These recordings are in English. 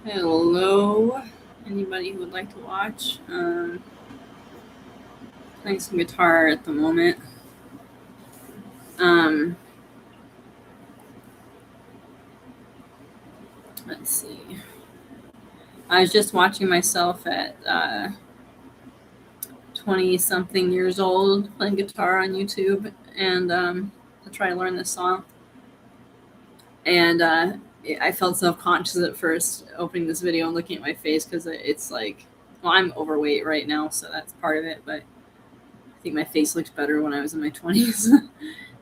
Hello, anybody who would like to watch? Playing some guitar at the moment. Um, let's see. I was just watching myself at 20 something years old playing guitar on YouTube and to try to learn this song. And I felt self conscious at first opening this video and looking at my face because it's like, well, I'm overweight right now, so that's part of it, but I think my face looked better when I was in my 20s.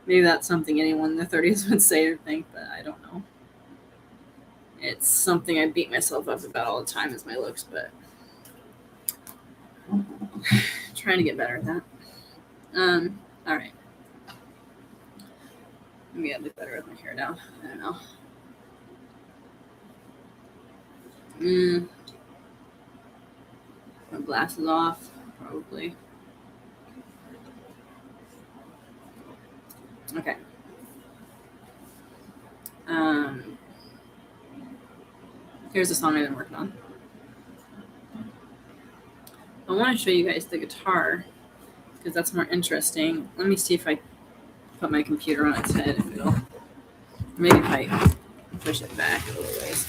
Maybe that's something anyone in their 30s would say or think, but I don't know. It's something I beat myself up about all the time is my looks, but trying to get better at that. All right. Maybe I'll do better with my hair down. I don't know. My glasses off, probably. Okay. Here's the song I've been working on. I want to show you guys the guitar because that's more interesting. Let me see if I put my computer on its head if it'll. Maybe if I push it back a little ways.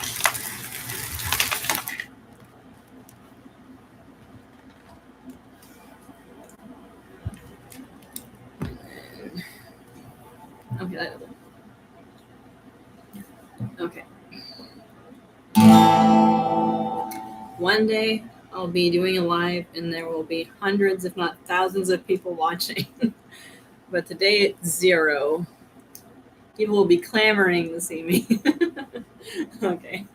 Okay, that does it. Okay. One day I'll be doing a live and there will be hundreds, if not thousands, of people watching. But today it's 0. People will be clamoring to see me. Okay.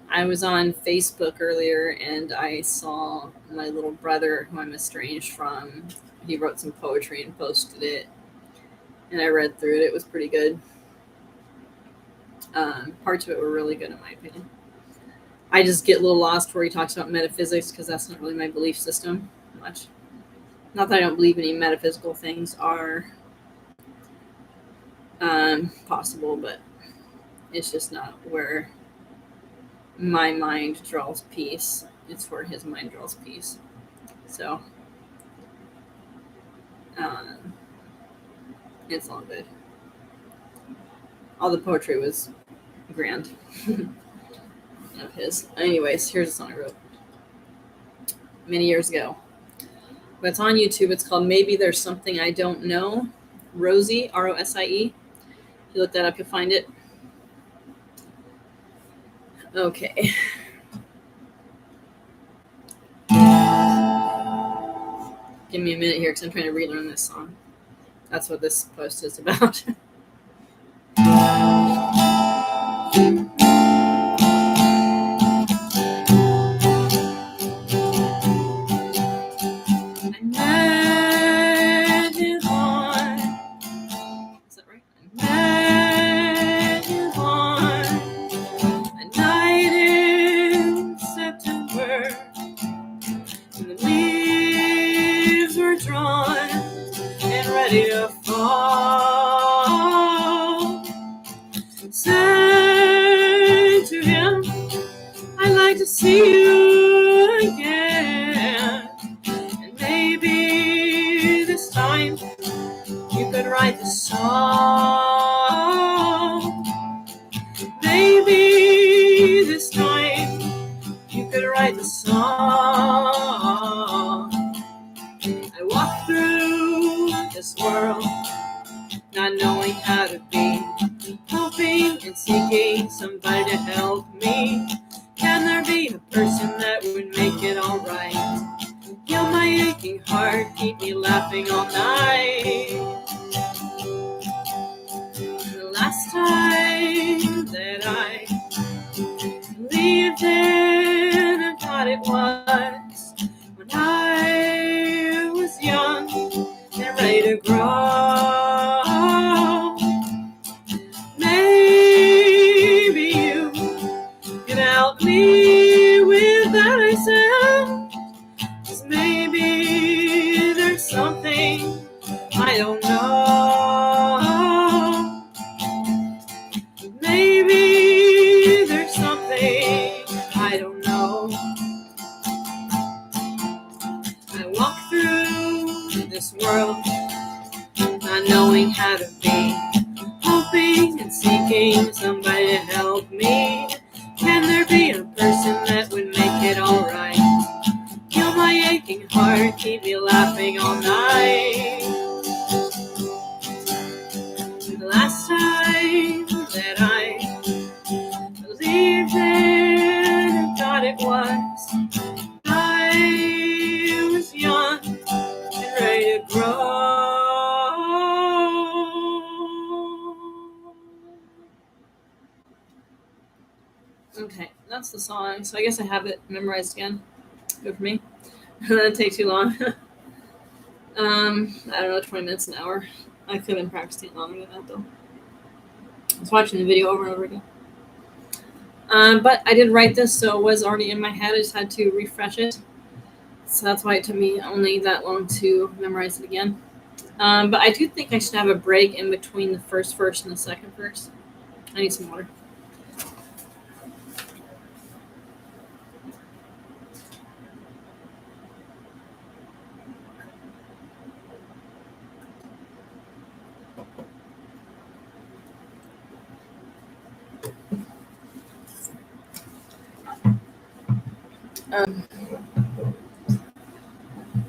I was on Facebook earlier and I saw my little brother, who I'm estranged from. He wrote some poetry and posted it, and I read through it. It was pretty good. Parts of it were really good, in my opinion. I just get a little lost where he talks about metaphysics because that's not really my belief system much. Not that I don't believe any metaphysical things are possible, but it's just not where my mind draws peace. It's where his mind draws peace. So it's all good. All the poetry was grand of his. Anyways, here's a song I wrote many years ago. But it's on YouTube. It's called Maybe There's Something I Don't Know. Rosie, Rosie. If you look that up, you'll find it. Okay. Give me a minute here because I'm trying to relearn this song. That's what this post is about. Said to him, I'd like to see you again, and maybe this time you could write the song. Maybe this time you could write the song. I walk through this world not knowing how to be, hoping and seeking somebody to help me. Can there be a person that would make it alright? Heal my aching heart, keep me laughing all night. The last time that I believed in and thought it was when I was young and ready to grow. Help me with that, I said, 'cause maybe there's something I don't know. this world, not knowing how to be, hoping and seeking somebody to help me. Can there be a person that would make it alright? Heal my aching heart, keep me laughing all night. The last time that I believed in God it was, I was young and ready to grow. Okay, that's the song. So I guess I have it memorized again. Good for me. That'd take too long. I don't know, 20 minutes an hour. I could have been practicing longer than that though. I was watching the video over and over again. But I did write this, so it was already in my head. I just had to refresh it. So that's why it took me only that long to memorize it again. But I do think I should have a break in between the first verse and the second verse. I need some water.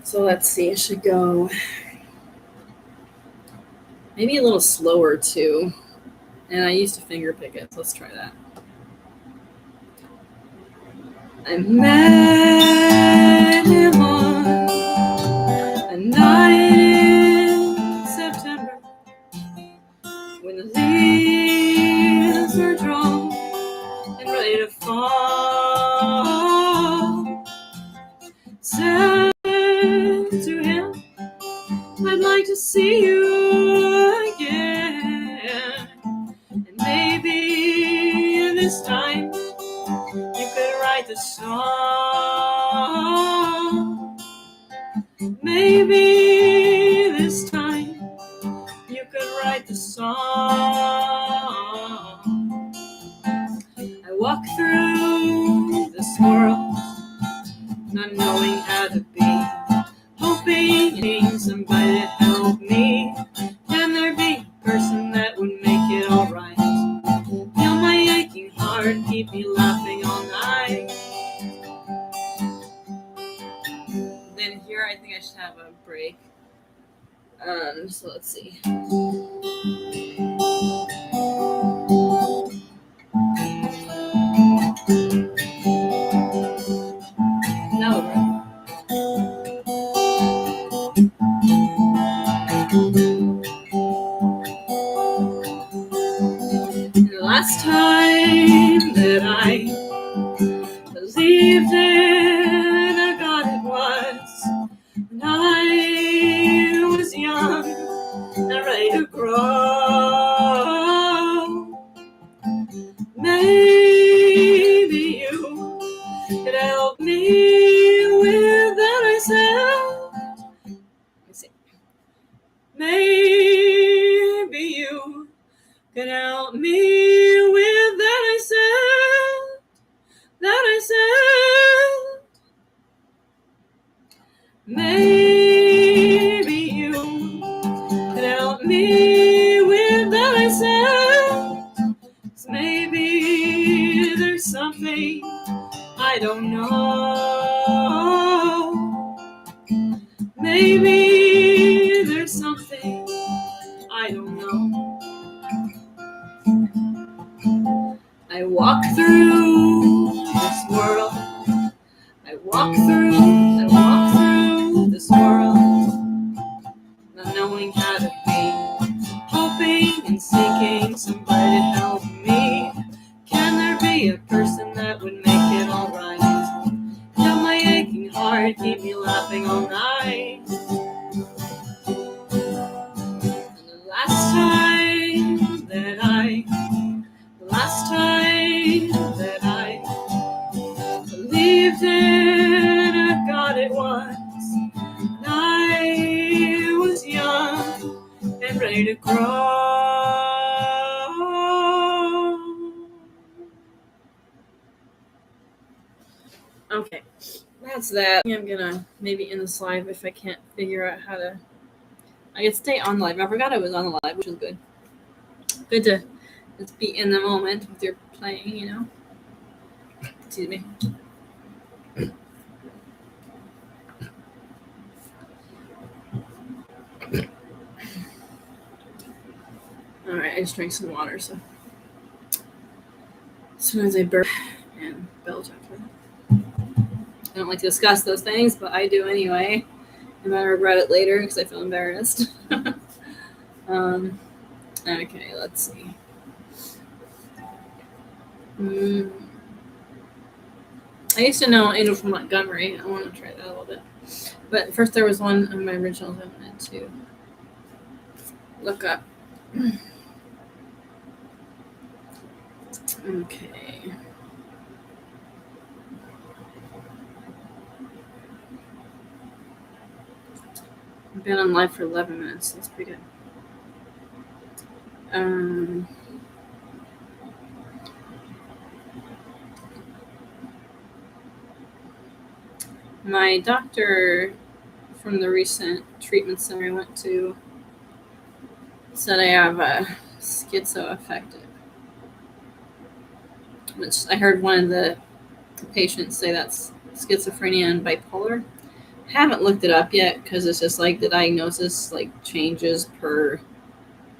So let's see, I should go maybe a little slower too. And I used to finger pick it, so let's try that. I met him on a night in September when the leaves were drawn and ready to fall. Said to him, I'd like to see you again, and maybe this time you could write the song. Maybe this time you could write the song. I walk through this world, not knowing how to be, hoping somebody to help me. Can there be a person that would make it alright? Heal my aching heart, keep me laughing all night. Then here I think I should have a break. So let's see. Now we're ready. The last time that I believed in a God it was when I was young and ready to grow. Maybe you could help me with that I said. Let me see. Maybe you could help me with that I said. That I said. Maybe you could help me with that I said. 'Cause maybe there's something I don't know. Maybe there's something I don't know. I walk through this world. I walk through this world, not knowing how to be, hoping and seeking somebody to help me. Can there be a person that would make it alright? Heal my aching heart, keep me laughing all night. And the last time that I believed in a God it was, and I was young and ready to grow. Okay, that's that. I'm gonna maybe end the slide if I can't figure out how to I could stay on the live. I forgot I was on the live, which is good. Good to just be in the moment with your playing, you know. Excuse me. All right, I just drank some water, so as soon as I burp and belch after that. I don't like to discuss those things, but I do anyway. I'm gonna regret it later because I feel embarrassed. Okay, let's see. I used to know Angel from Montgomery. I want to try that a little bit. But first, there was one of my originals I wanted to look up. Okay. I've been on live for 11 minutes. That's pretty good. My doctor from the recent treatment center I went to said I have a schizoaffective, which I heard one of the patients say that's schizophrenia and bipolar. I haven't looked it up yet because it's just like the diagnosis like changes per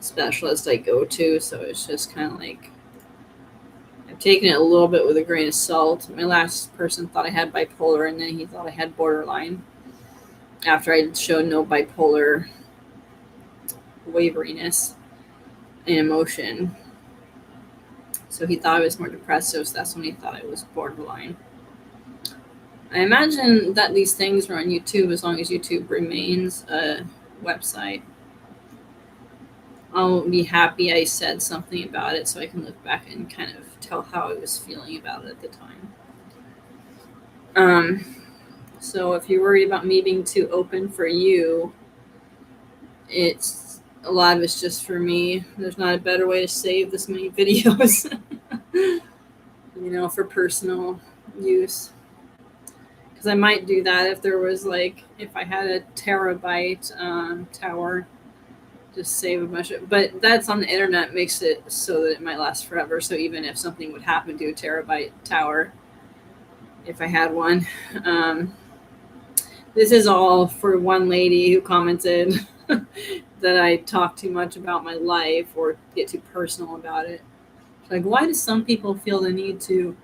specialist I go to, so it's just kind of like I've taken it a little bit with a grain of salt. My last person thought I had bipolar, and then he thought I had borderline after I showed no bipolar waveriness in emotion. So he thought I was more depressive, so that's when he thought I was borderline. I imagine that these things are on YouTube as long as YouTube remains a website. I'll be happy I said something about it so I can look back and kind of tell how I was feeling about it at the time. So if you're worried about me being too open for you, it's a lot of it's just for me. There's not a better way to save this many videos, for personal use. Because I might do that if there was if I had a terabyte tower, just save a bunch of, but that's on the internet makes it so that it might last forever. So even if something would happen to a terabyte tower, if I had one, this is all for one lady who commented that I talk too much about my life or get too personal about it. Like, why do some people feel the need to?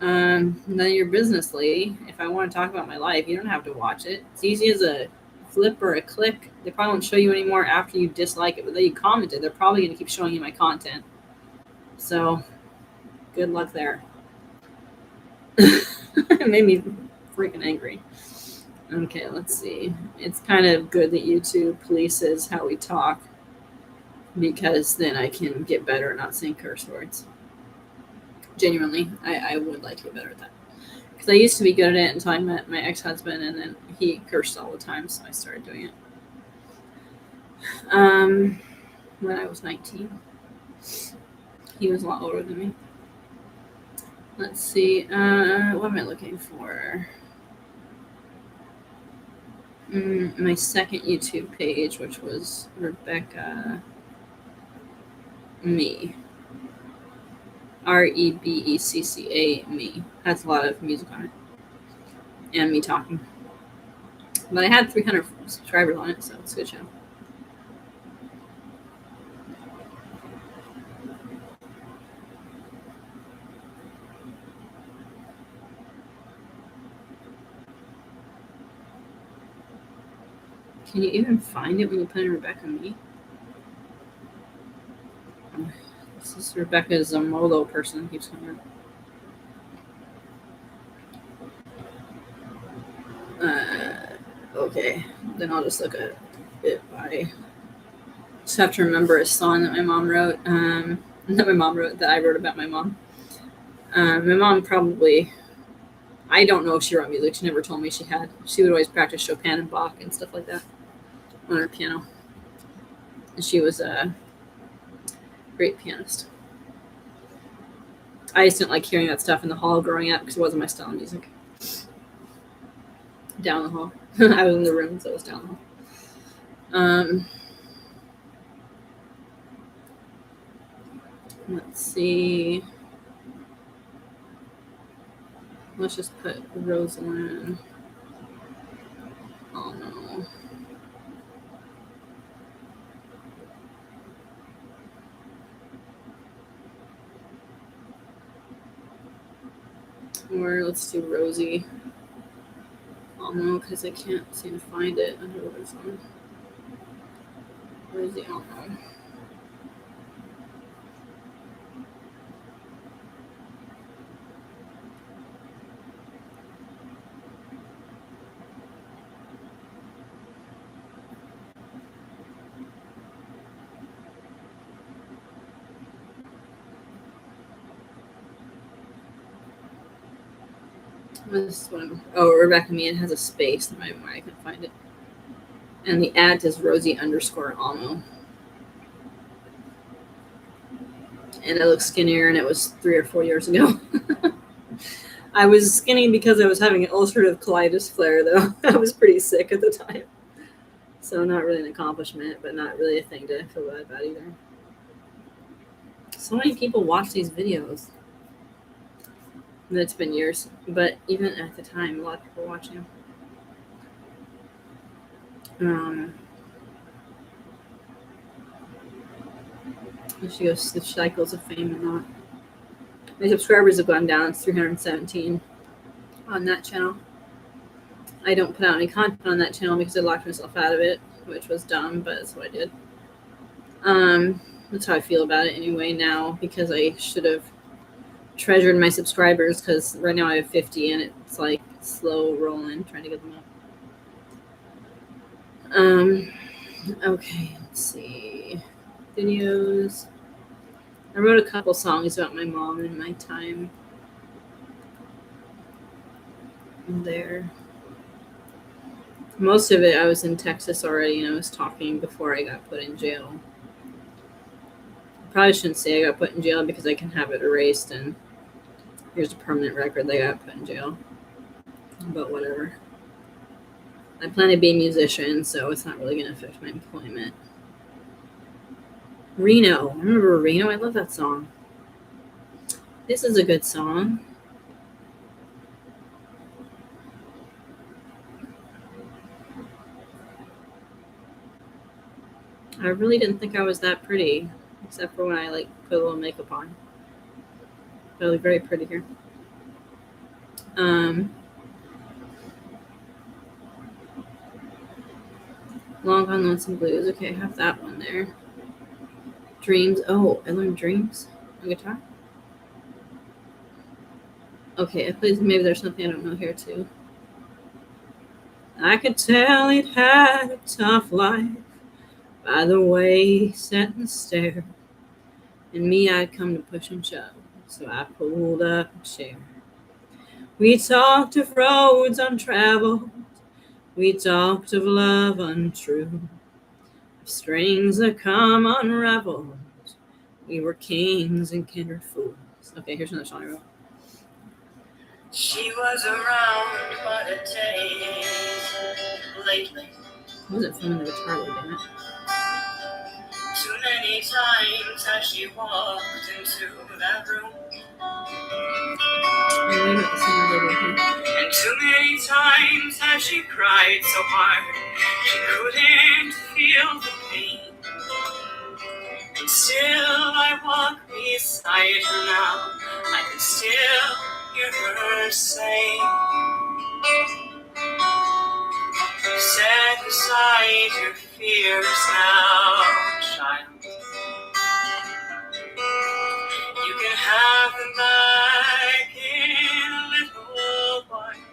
None of your business, lady. If I want to talk about my life, you don't have to watch it. It's easy as a flip or a click. They probably won't show you anymore after you dislike it, but then you commented. They're probably going to keep showing you my content. So, good luck there. It made me freaking angry. Okay, let's see. It's kind of good that YouTube polices how we talk because then I can get better at not saying curse words. Genuinely, I would like to get better at that. Because I used to be good at it until I met my ex-husband, and then he cursed all the time, so I started doing it. When I was 19. He was a lot older than me. Let's see. What am I looking for? My second YouTube page, which was Rebecca Me. Rebecca Me. Has a lot of music on it. And me talking. But I had 300 subscribers on it, so it's a good channel. Can you even find it when you put in Rebecca Me? This is Rebecca Zamolo person keeps coming up. Okay, then I'll just look at it by. Just have to remember a song that my mom wrote. That I wrote about my mom. My mom probably. I don't know if she wrote music. She never told me she had. She would always practice Chopin and Bach and stuff like that on her piano. And she was a great pianist. I just didn't like hearing that stuff in the hall growing up because it wasn't my style of music. Down the hall. I was in the room, so it was down the hall. Let's see. Let's just put Rosalind. Oh no. Or let's do Rosie. Oh no, because I can't seem to find it under Rosalind. Rosie, oh no. This one. Oh, Rebecca Meehan has a space. I can find it. And the ad is Rosie_Almo. And I look skinnier, and it was 3 or 4 years ago. I was skinny because I was having an ulcerative colitis flare, though. I was pretty sick at the time. So not really an accomplishment, but not really a thing to feel bad about either. So many people watch these videos. And it's been years, but even at the time, a lot of people were watching them. She goes the cycles of fame and not. My subscribers have gone down. It's 317 on that channel. I don't put out any content on that channel because I locked myself out of it, which was dumb, but that's what I did. That's how I feel about it anyway now, because I should have treasured my subscribers, because right now I have 50 and it's like slow rolling trying to get them up. Okay, let's see. Videos. I wrote a couple songs about my mom and my time there. Most of it I was in Texas already, and I was talking before I got put in jail. I probably shouldn't say I got put in jail, because I can have it erased, and here's a permanent record that I got put in jail. But whatever. I plan to be a musician, so it's not really going to affect my employment. Reno. Remember Reno? I love that song. This is a good song. I really didn't think I was that pretty, except for when I put a little makeup on. But I look very pretty here. Long Gone Lonesome Blues. Okay, I have that one there. Dreams. Oh, I learned Dreams on guitar. Okay, maybe there's something I don't know here too. I could tell he'd had a tough life by the way he sat and stared. And me, I'd come to push and shove, so I pulled up a chair. We talked of roads untraveled, we talked of love untrue, of strings that come unraveled. We were kings and kindred fools. Okay, here's another song I wrote. She was around but a day lately. I wasn't filming the guitar, damn it. Too many times has she walked into that room. And too many times has she cried so hard she couldn't feel the pain. And still I walk beside her now, I can still hear her say, set aside your fears now, child. You can have them back in a little while.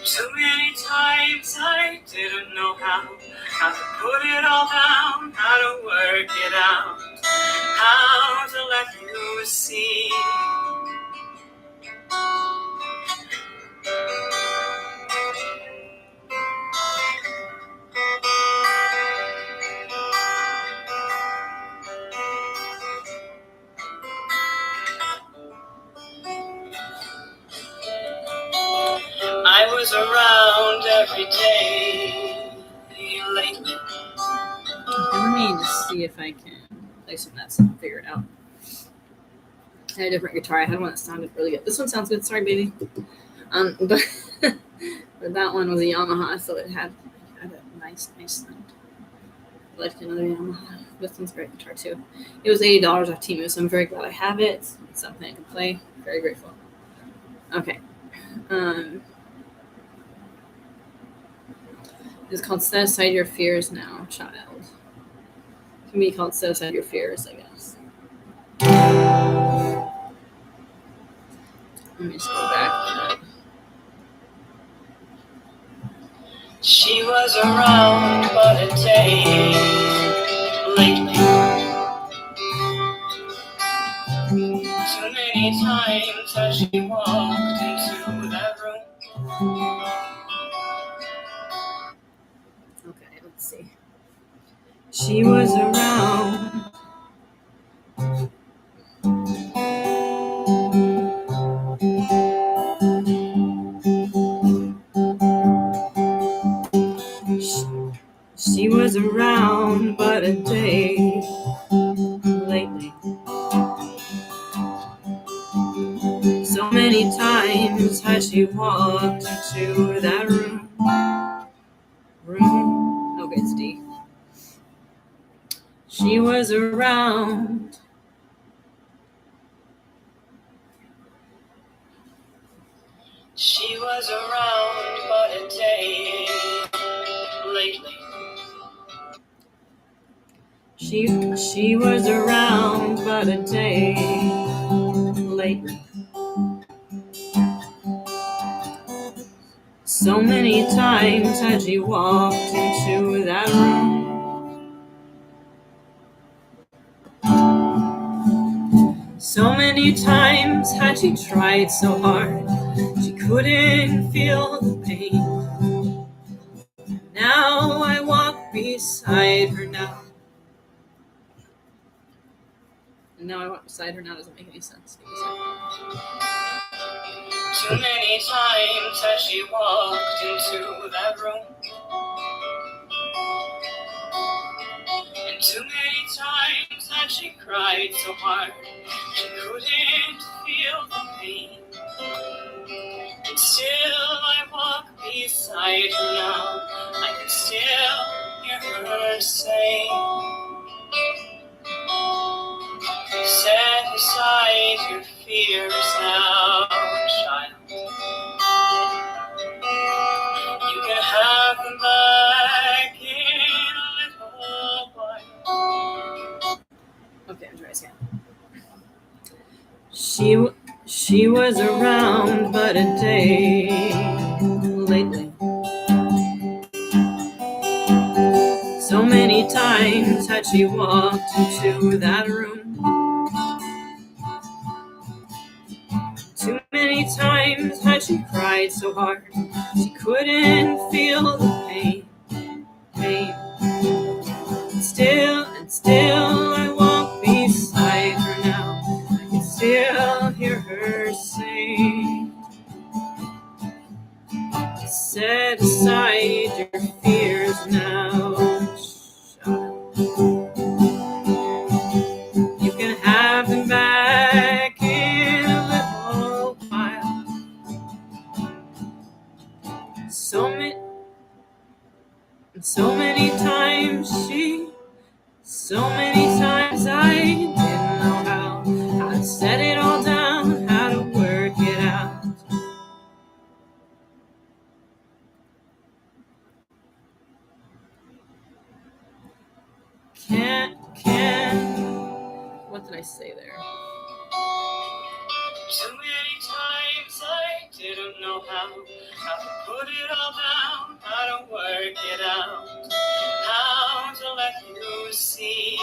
Too many times I didn't know how to put it all down, how to work it out, how to let you see. I was around every day lately. Let me just see if I can play some of that stuff and figure it out. I had a different guitar. I had one that sounded really good. This one sounds good. Sorry, baby. But but that one was a Yamaha, so it had a nice sound. I liked another Yamaha. This one's a great guitar too. It was $80 off Temu, so I'm very glad I have it. It's something I can play. Very grateful. Okay. It's called Set Aside Your Fears Now, Child. It can be called Set Aside Your Fears, I guess. Let me just go back. She was around but a day lately. Too many times as she walked into that room. Okay, let's see. She was around. She was around but a day lately. So many times had she walked into that room. Okay, it's D. She was around. She was around but a day lately. She was around but a day lately. So many times had she walked into that room. So many times had she tried so hard, she couldn't feel the pain. Now I walk beside her now. And now I walk beside her now doesn't make any sense. Too many times as she walked into that room. And too many times had she cried so hard, she couldn't feel the pain. And still I walk beside her now, I can still hear her say, set aside your fears now, child. You can have them back in a little while. Okay, I'm trying again. She was around but a day lately. So many times had she walked into that room. Too many times had she cried so hard, she couldn't feel the pain. And still I walk beside her now. I can still hear her say, set aside your fears now, child. You can have them back in a little while. So many times I didn't know how to set it all down, how to work it out. What did I say there? Too many times I didn't know how to put it all down, how to work it out, how to let you see.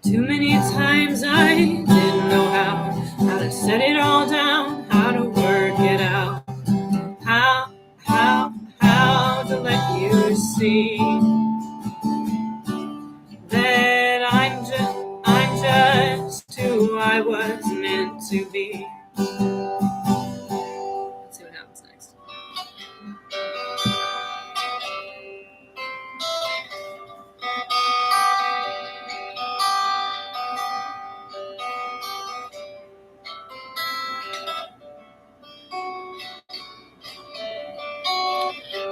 Too many times I didn't know how to set it all down, how to work it out, how to let you see that I'm just who I was meant to be. Let's see what happens next.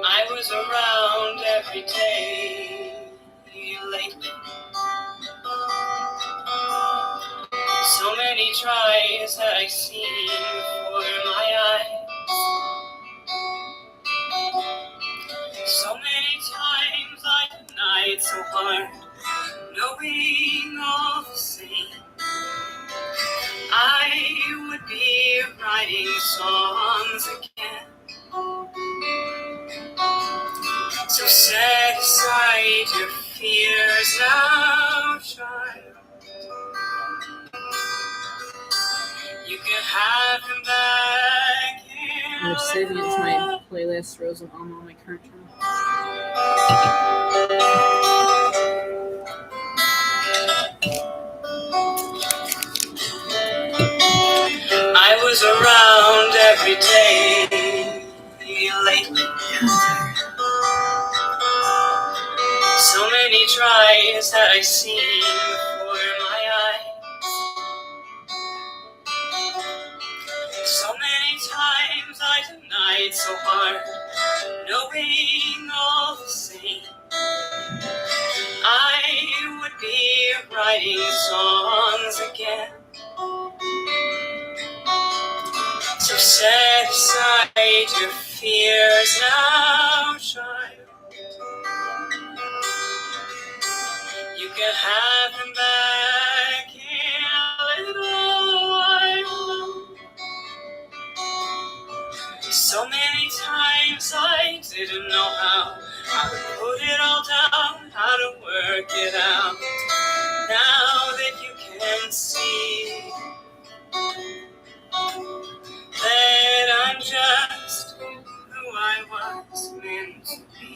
I was around every day lately. So many tries that I seen before my eyes. So many times I denied so hard, knowing all the same. I would be writing songs again. So set aside your fears now, child. You can have him back. I'm just saving it to my playlist, Rose of Alma, on my current channel. I was around every day lately. So many tries that I seen before my eyes. So many times I denied so hard, knowing all the same. I would be writing songs again. So set aside your fears now, child. You can have him back in a little while. So many times I didn't know how to put it all down, how to work it out. Now that you can see that I'm just who I was meant to be.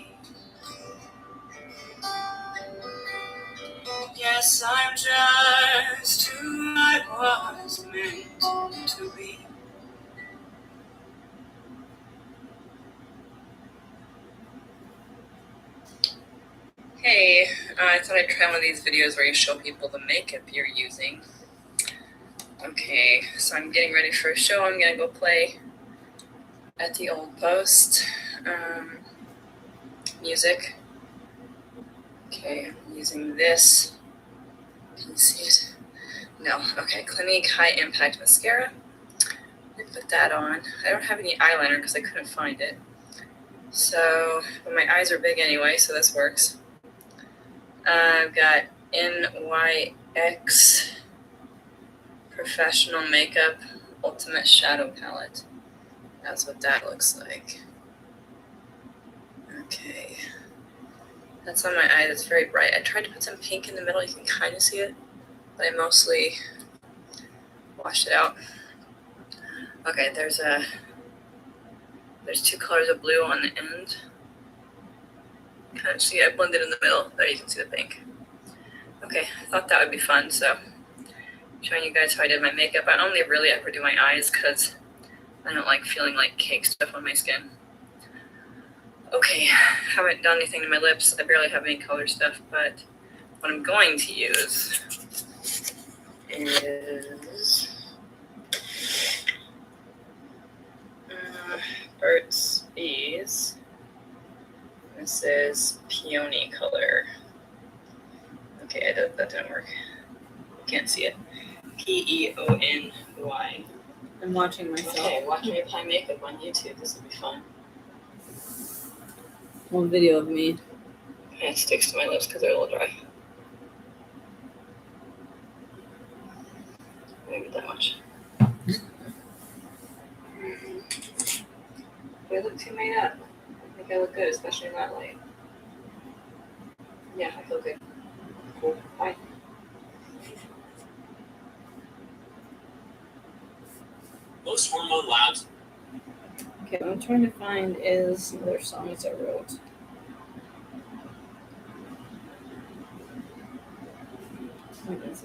Yes, I'm just who I was meant to be. Hey, I thought I'd try one of these videos where you show people the makeup you're using. Okay, so I'm getting ready for a show. I'm gonna go play at the Old Post. Music. Okay, I'm using this. Can you see it? No. Okay, Clinique High Impact Mascara. I put that on. I don't have any eyeliner because I couldn't find it. So, but my eyes are big anyway, so this works. I've got NYX Professional Makeup Ultimate Shadow Palette. That's what that looks like. Okay. That's on my eye. That's very bright. I tried to put some pink in the middle. You can kind of see it, but I mostly washed it out. Okay, there's two colors of blue on the end. Kind of see I blended in the middle. There you can see the pink. Okay, I thought that would be fun, so showing you guys how I did my makeup. I only really ever do my eyes because I don't like feeling like cake stuff on my skin. Okay, haven't done anything to my lips. I barely have any color stuff, but what I'm going to use is Burt's Bees. This is Peony color. Okay, that didn't work. Can't see it. Peony. I'm watching myself. Okay, watch me apply makeup on YouTube. This will be fun. One video of me. Okay, it sticks to my lips because they're a little dry. Maybe that much. Do I look too made up? I think I look good, especially in that light. Yeah, I feel good. Cool. Bye. Most hormone labs. Okay, what I'm trying to find is another songs I wrote.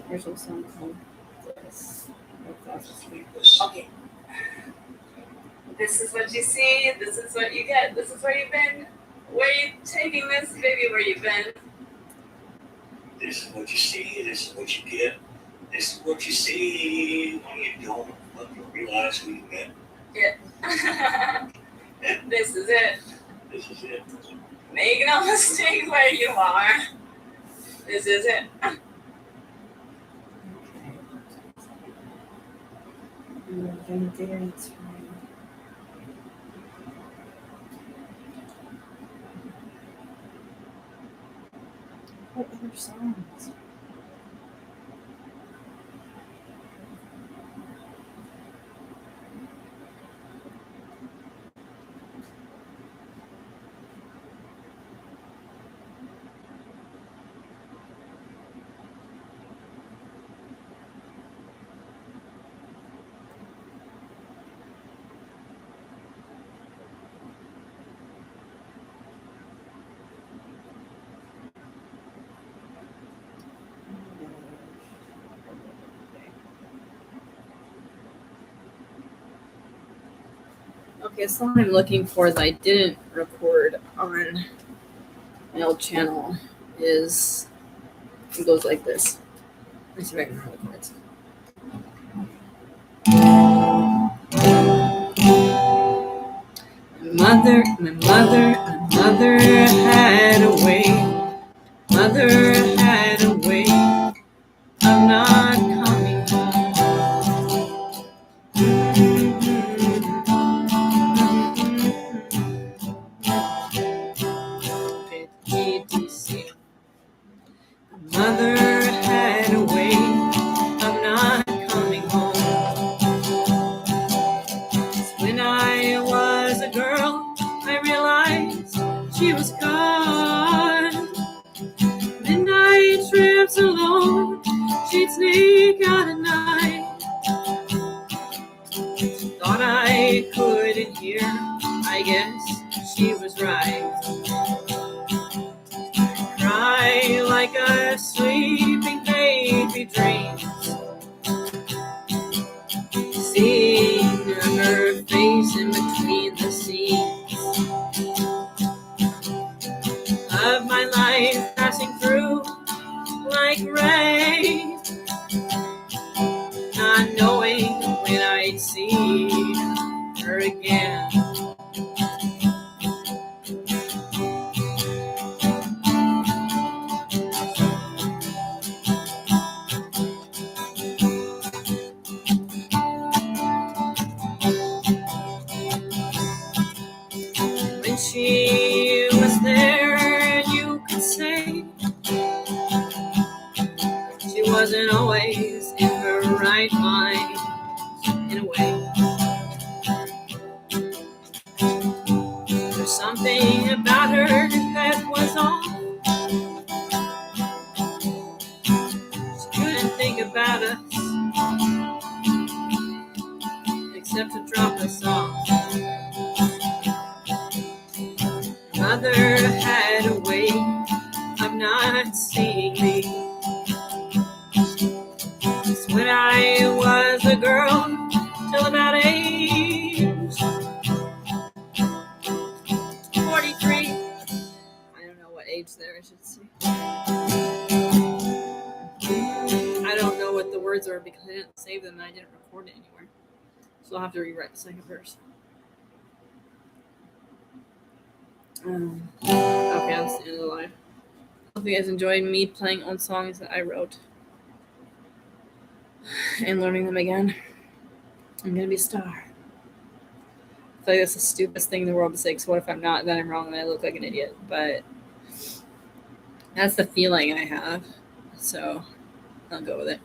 There's a song called this. Okay, This is what you see. This is what you get. This is where you've been. Where are you taking this, baby? Where you've been? This is what you see, this is what you get. This is what you see when you don't fucking realize who you met. Yeah. This is it. This is it. Make no mistake where you are. This is it. What other songs? Okay, the song I'm looking for that I didn't record on my old channel is, it goes like this. Let me see if I can remember the chords. My mother had a way. Mother had a way of not coming home. PTC. Mother had a way of not coming home. When I was a girl, I realized she was gone. Midnight trips alone, she'd sneak out at night. Thought I couldn't hear, I guess she was right. Cry like a sleeping baby dreams. Seeing her face in between the scenes of my life passing through like rain, not knowing when I'd see her again. When she was there, you could say she wasn't always in her right mind, in a way. There's something about her that was off. She couldn't think about us except to drop us off. Mother had a way of not seeing me. It's when I was a girl till about age 43. I don't know what age there, I should say. I don't know what the words are because I didn't save them and I didn't record it anywhere. So I'll have to rewrite the second verse. Okay, that's the end of the live. Hope you guys enjoyed me playing old songs that I wrote and learning them again. I'm gonna be a star. I feel like that's the stupidest thing in the world to say, because what if I'm not, then I'm wrong and I look like an idiot. But that's the feeling I have, so I'll go with it.